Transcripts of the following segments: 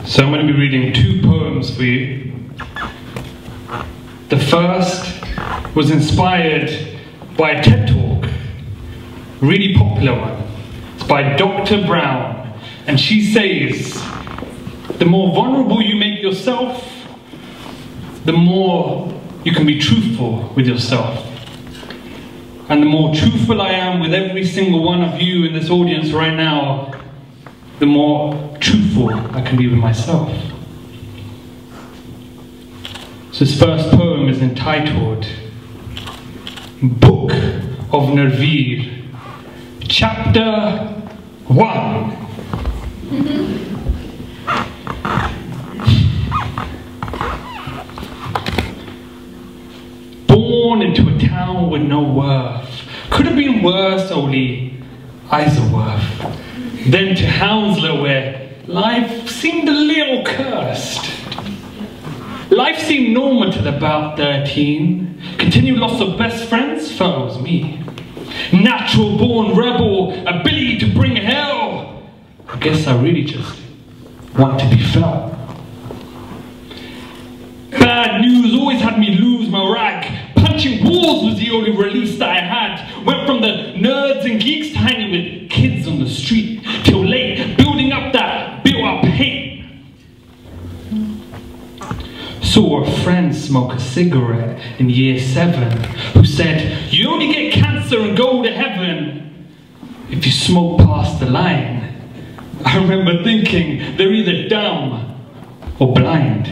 So I'm going to be reading two poems for you. The first was inspired by a TED Talk, a really popular one. It's by Dr. Brown, and she says, the more vulnerable you make yourself, the more you can be truthful with yourself. And the more truthful I am with every single one of you in this audience right now, the more truthful I can be with myself. So this first poem is entitled Book of Narvir, Chapter 1. Born into a town with no worth, could have been worse, only Isleworth. Then to Hounslow, where life seemed a little cursed. Life seemed normal till about 13. Continued loss of best friends, foes me. Natural born rebel, ability to bring hell. I guess I really just want to be felt. Bad news always had me lose my rag. Punching walls was the only release that I had. Went from the nerds and geeks to hanging with kids on the street till late, building up that built-up hate. Saw a friend smoke a cigarette in year 7 who said, you only get cancer and go to heaven if you smoke past the line. I remember thinking they're either dumb or blind.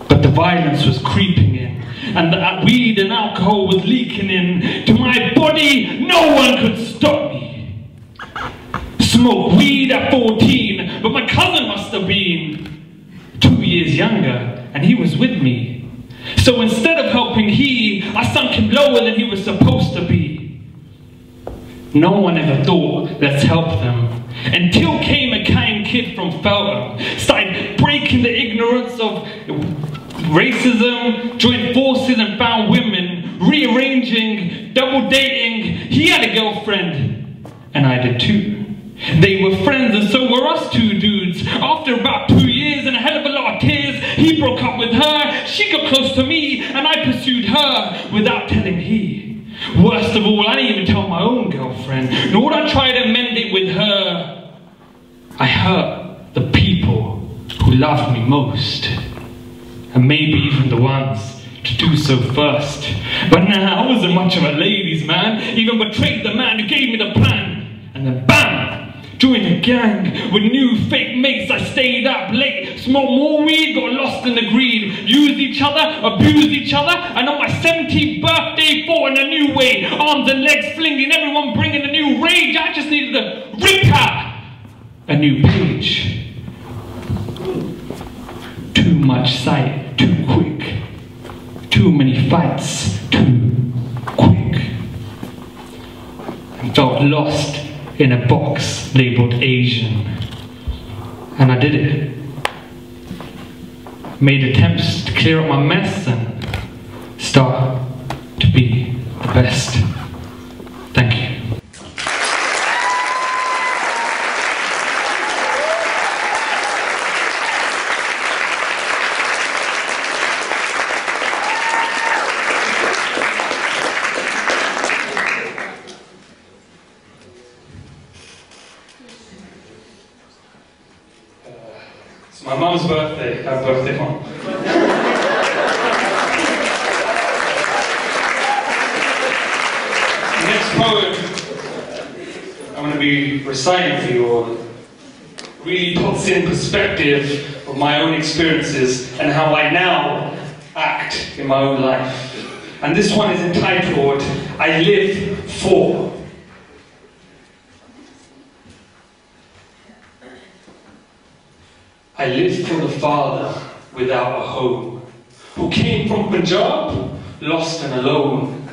But the violence was creeping in, and the weed and alcohol was leaking in. To my body, no one could stop me. Smoked weed at 14, but my cousin must have been 2 years younger, and he was with me. So instead of helping I sunk him lower than he was supposed to be. No one ever thought, let's help them. Until came a kind kid from Feltham, started breaking the ignorance of racism, joined forces and found women, rearranging, double dating. He had a girlfriend, and I did too. They were friends and so were us two dudes. After about 2 years and a hell of a lot of tears, he broke up with her, she got close to me, and I pursued her without telling he. Worst of all, I didn't even tell my own girlfriend, nor did I try to mend it with her. I hurt the people who loved me most, and maybe even the ones to do so first. But now I wasn't much of a ladies' man, even betrayed the man who gave me the plan, and then bam! Joined a gang with new fake mates. I stayed up late, smoked more weed, got lost in the greed, used each other, abused each other, and on my 17th birthday fought in a new way, arms and legs flinging, everyone bringing a new rage. I just needed to rip out a new page. Too much sight, too quick. Too many fights, too quick. I felt lost in a box labeled Asian. And I did it. Made attempts to clear up my mess and start to be the best. Thank you. It's my mum's birthday. Happy birthday, Mum. The next poem I'm going to be reciting for you all really puts in perspective of my own experiences and how I now act in my own life. And this one is entitled, I Live For. I lived for the father without a home, who came from Punjab, lost and alone,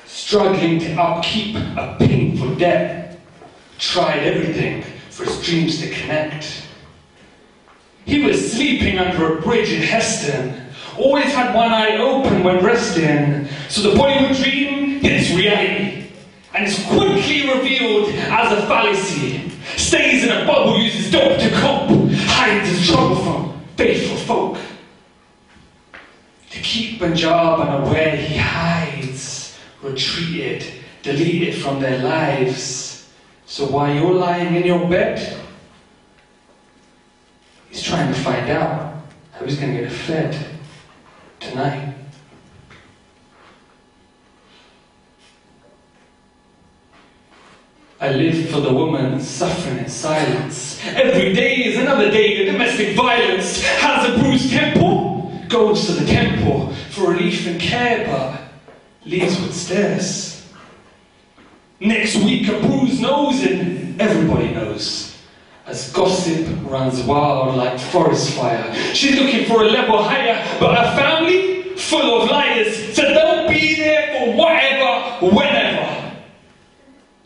struggling to upkeep a painful debt, tried everything for his dreams to connect. He was sleeping under a bridge in Heston, always had one eye open when resting, so the Bollywood dream hits reality, and is quickly revealed as a fallacy. Stays in a bubble, uses dope to cope, retreated, deleted from their lives. So while you're lying in your bed, he's trying to find out how he's going to get fed tonight. I live for the woman suffering in silence. Every day is another day of domestic violence. Has a bruised temple, goes to the temple for relief and care, but leaves with stares. Next week a bruised nose and everybody knows, as gossip runs wild like forest fire. She's looking for a level higher, but her family, full of liars, so don't be there for whatever, whenever.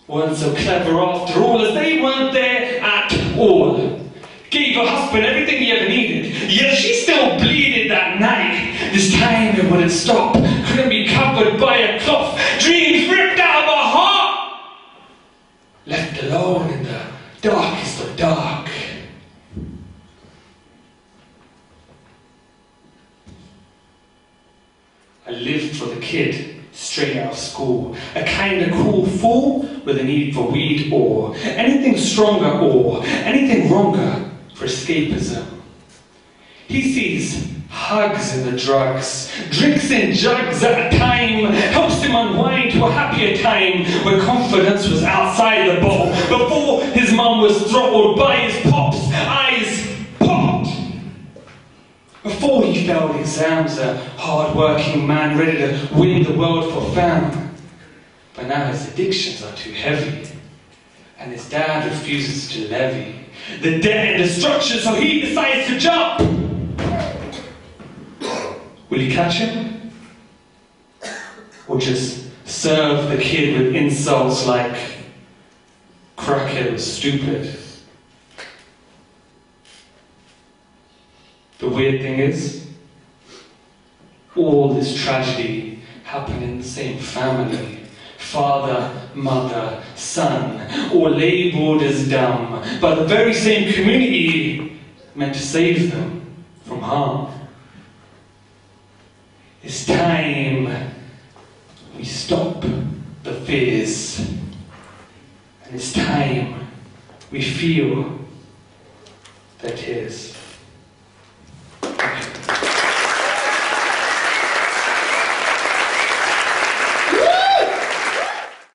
Weren't so clever after all, as they weren't there at all. Gave her husband everything he ever needed, yet she still bleeded that night. This time it wouldn't stop, couldn't be covered by a cloth. Dreams ripped out of her heart, left alone in the darkest of dark. I lived for the kid straight out of school, a kind of cool fool with a need for weed or anything stronger or anything wronger for escapism. He sees hugs in the drugs, drinks in jugs at a time, helps him unwind to a happier time where confidence was outside the bottle, before his mum was throttled by his pop's eyes popped. Before he failed exams, a hard-working man ready to win the world for fam. But now his addictions are too heavy, and his dad refuses to levy the debt and destruction, so he decides to jump. Will he catch him? Or just serve the kid with insults like crackhead was stupid? The weird thing is, all this tragedy happened in the same family. Father, mother, son, all labelled as dumb, but the very same community meant to save them from harm. It's time we stop the fears, and it's time we feel their tears.